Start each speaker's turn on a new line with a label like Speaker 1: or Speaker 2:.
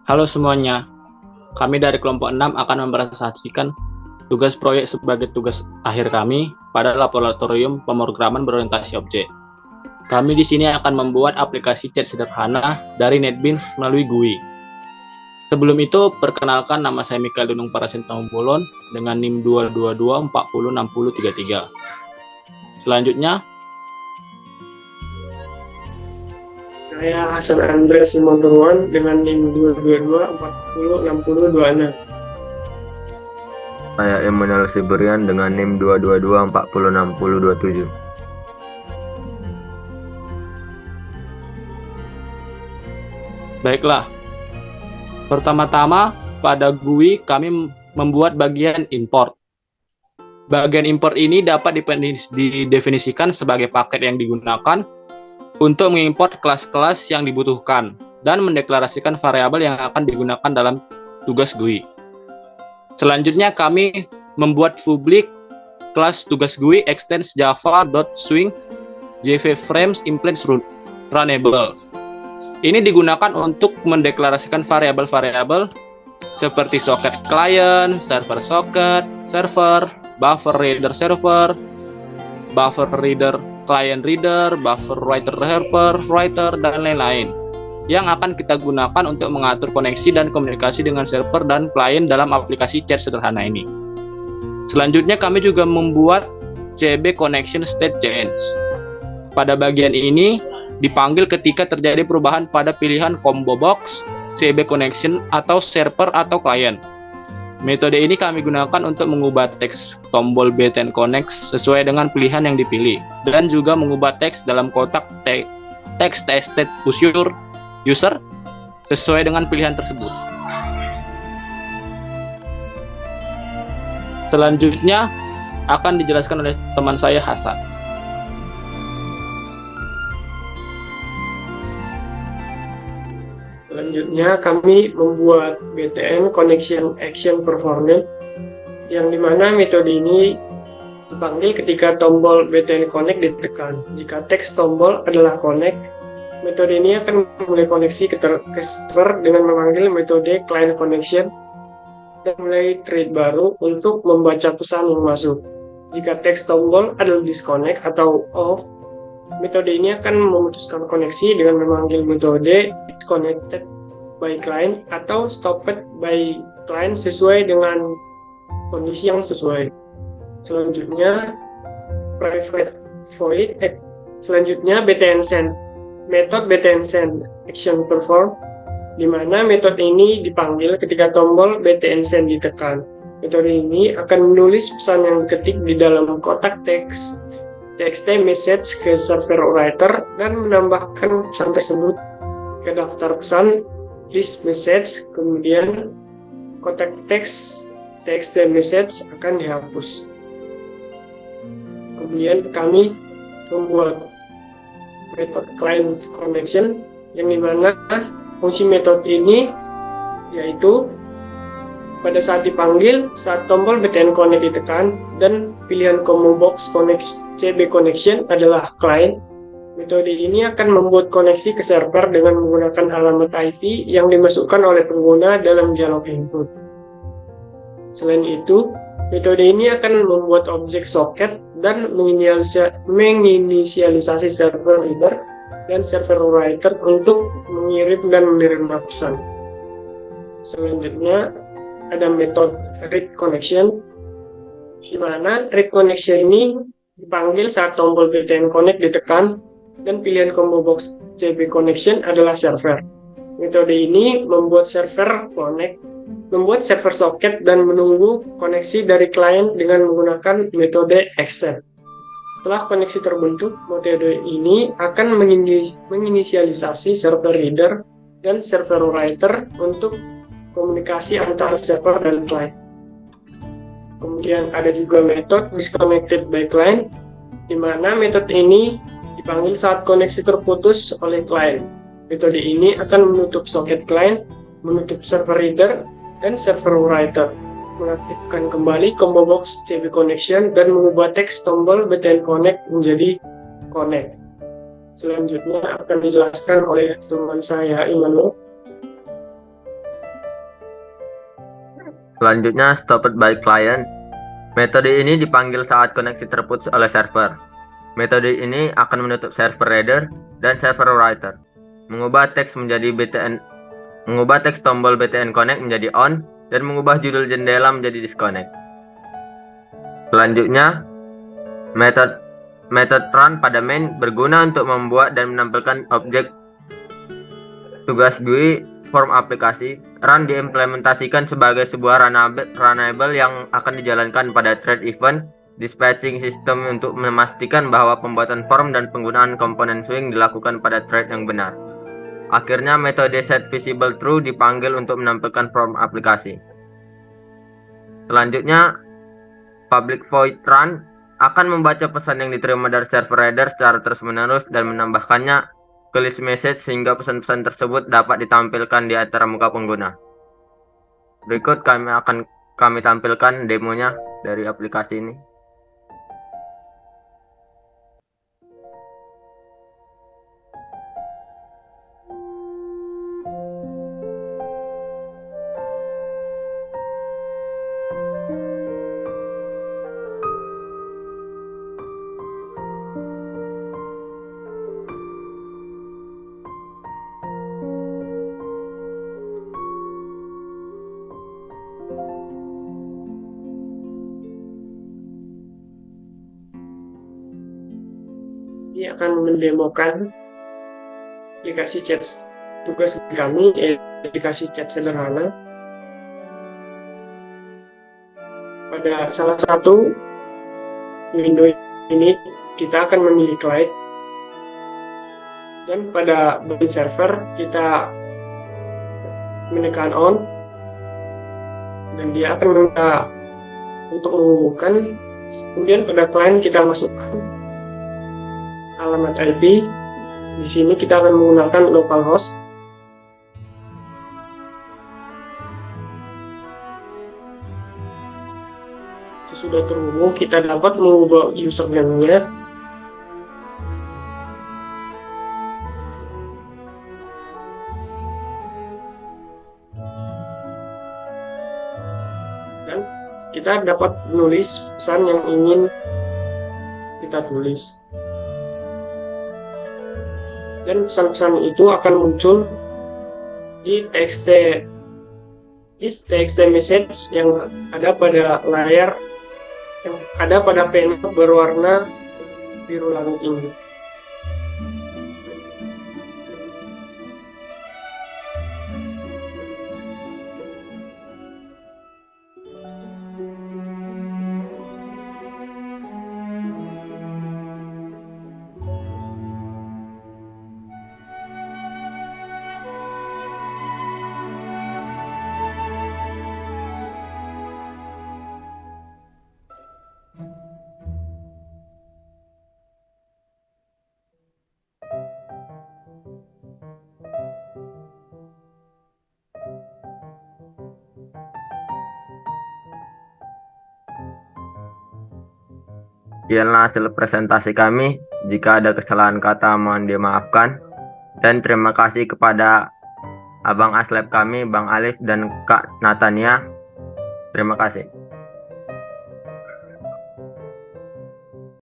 Speaker 1: Halo semuanya, kami dari kelompok 6 akan mempresentasikan tugas proyek sebagai tugas akhir kami pada laboratorium pemrograman berorientasi objek. Kami di sini akan membuat aplikasi chat sederhana dari NetBeans melalui GUI. Sebelum itu, perkenalkan nama saya Mikael Dunung Parasin Tambolon dengan NIM 222406033. Selanjutnya,
Speaker 2: Saya Hasan Andres Simondoan dengan NIM 222406026.
Speaker 3: Saya Emmanuel Siberian dengan NIM 222406027.
Speaker 1: baiklah. Pertama-tama, pada GUI kami membuat bagian import. Bagian import ini dapat didefinisikan sebagai paket yang digunakan untuk mengimport kelas-kelas yang dibutuhkan dan mendeklarasikan variabel yang akan digunakan dalam tugas GUI. Selanjutnya kami membuat public kelas tugas GUI extends java.swing jvframes implements runnable. Ini digunakan untuk mendeklarasikan variabel-variabel seperti socket client, server socket, server, buffer reader server, buffer reader client reader, buffer writer helper, writer, dan lain-lain yang akan kita gunakan untuk mengatur koneksi dan komunikasi dengan server dan klien dalam aplikasi chat sederhana ini. Selanjutnya kami juga membuat CB connection state change. Pada bagian ini dipanggil ketika terjadi perubahan pada pilihan combo box, CB connection, atau server atau klien. Metode ini kami gunakan untuk mengubah teks tombol button connect sesuai dengan pilihan yang dipilih, dan juga mengubah teks dalam kotak teks tested user sesuai dengan pilihan tersebut. Selanjutnya akan dijelaskan oleh teman saya Hasan.
Speaker 2: Selanjutnya kami membuat BTN Connection Action Performance, yang dimana metode ini dipanggil ketika tombol BTN Connect ditekan. Jika teks tombol adalah connect, metode ini akan memulai koneksi ke server dengan memanggil metode client connection dan mulai thread baru untuk membaca pesan yang masuk. Jika teks tombol adalah disconnect atau off, metode ini akan memutuskan koneksi dengan memanggil metode disconnected by client atau stopped by client sesuai dengan kondisi yang sesuai. Selanjutnya private void. Selanjutnya BTN send. Metode BTN send action perform, di mana metode ini dipanggil ketika tombol BTN send ditekan. Metode ini akan menulis pesan yang diketik di dalam kotak teks TXT message ke server writer dan menambahkan pesan tersebut ke daftar pesan list message. Kemudian kotak teks TXT message akan dihapus. Kemudian kami membuat metode client connection, yang dimana fungsi metode ini yaitu pada saat dipanggil, saat tombol BTN connect ditekan dan pilihan combo box connect CB connection adalah client, metode ini akan membuat koneksi ke server dengan menggunakan alamat IP yang dimasukkan oleh pengguna dalam dialog input. Selain itu, metode ini akan membuat objek socket dan menginisialisasi server reader dan server writer untuk mengirim dan menerima pesan. Selanjutnya ada metode read connection, di mana read connection ini dipanggil saat tombol BTN connect ditekan dan pilihan combo box CB connection adalah server. Metode ini membuat server socket dan menunggu koneksi dari klien dengan menggunakan metode accept. Setelah koneksi terbentuk, metode ini akan menginisialisasi server reader dan server writer untuk komunikasi antara server dan client. Kemudian ada juga metode disconnected by client, di mana metode ini dipanggil saat koneksi terputus oleh client. Metode ini akan menutup socket client, menutup server reader, dan server writer, mengaktifkan kembali combo box CB connection dan mengubah teks tombol BTN connect menjadi connect. Selanjutnya akan dijelaskan oleh teman saya Immanuel.
Speaker 3: Selanjutnya, stopped by client. Metode ini dipanggil saat koneksi terputus oleh server. Metode ini akan menutup server reader dan server writer, mengubah teks tombol BTN connect menjadi on, dan mengubah judul jendela menjadi disconnect. Selanjutnya, method run pada main berguna untuk membuat dan menampilkan objek tugas GUI form aplikasi. Run diimplementasikan sebagai sebuah runnable yang akan dijalankan pada thread event dispatching system untuk memastikan bahwa pembuatan form dan penggunaan komponen swing dilakukan pada thread yang benar. Akhirnya, metode setVisibleTrue dipanggil untuk menampilkan form aplikasi. Selanjutnya, public void run akan membaca pesan yang diterima dari server reader secara terus-menerus dan menambahkannya ke list message sehingga pesan-pesan tersebut dapat ditampilkan di atas muka pengguna. Berikut kami tampilkan demonya dari aplikasi ini.
Speaker 2: Ini akan mendemokan aplikasi chat tugas kami, aplikasi chat sederhana. Pada salah satu window ini kita akan memilih client, dan pada bagian server kita menekan on, dan dia akan meminta untuk mengumumkan. Kemudian pada client kita masukkan alamat IP. Di sini kita akan menggunakan localhost. Sesudah terhubung, kita dapat mengubah username-nya. Dan kita dapat menulis pesan yang ingin kita tulis. Dan pesan-pesan itu akan muncul di TXT message yang ada pada layar, yang ada pada panel berwarna biru langit ini.
Speaker 3: Sekianlah hasil presentasi kami. Jika ada kesalahan kata mohon dimaafkan. Dan terima kasih kepada Abang Aslep kami, Bang Alif dan Kak Natania. Terima kasih.